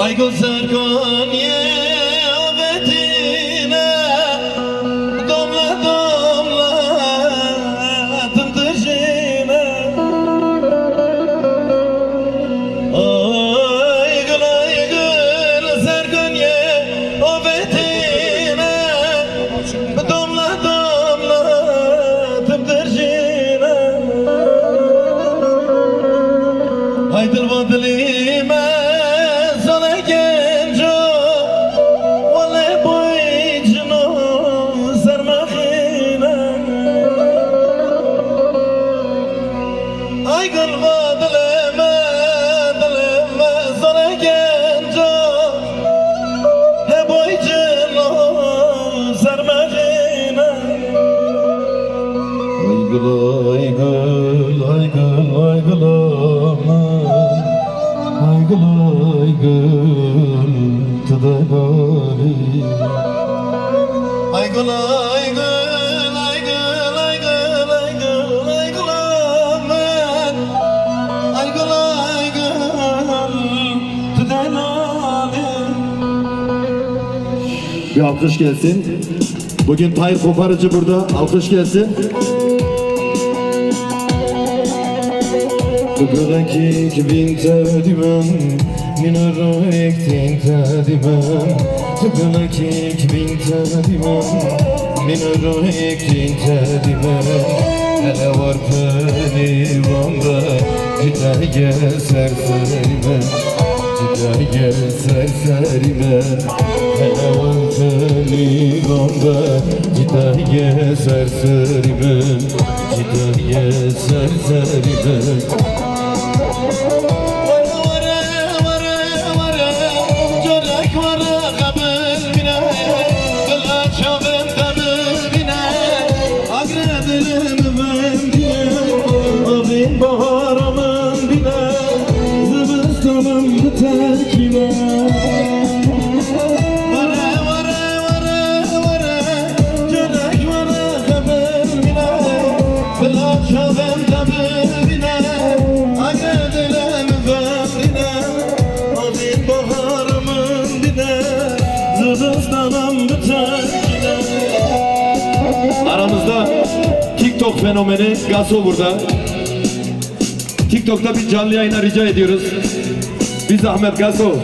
Ay gözler Konya betine damla damla tındırcine Ay gül Serkonya betine damla damla tındırcine Ay dilime Bir alkış gelsin. Bugün Tahir Koparıcı burada. Alkış gelsin. Kıkıraki bin tedimem Minarı ektin tedimem Kıkıraki bin tedimem Minarı ektin tedimem Hele var pelivanda Cide gel serserime Cide gel serserime Hele var pelivanda Cide gel serserime Cide gel serserime Baharımın bile zıbıstanım terkime Vare vare vare vare Çörek vare haber bile Bila çavem tabi bile Agredilem verine Abin baharımın bile zıbıstanım terkime Aramızda TikTok fenomeni Gaso burada. TikTok'ta bir canlı yayına rica ediyoruz. Bir zahmet Gaso.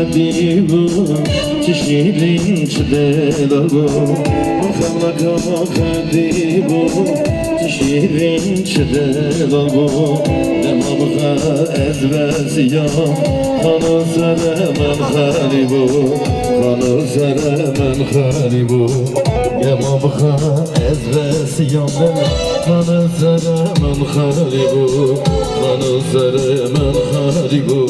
Habibim çişirin çidelabım Mufallaka habibim çişirin çidelabım Demamha ezvesiyam Kanı seremen haribu Kanı seremen haribu Demamha ezvesiyam Kanı seremen haribu Kanı seremen haribu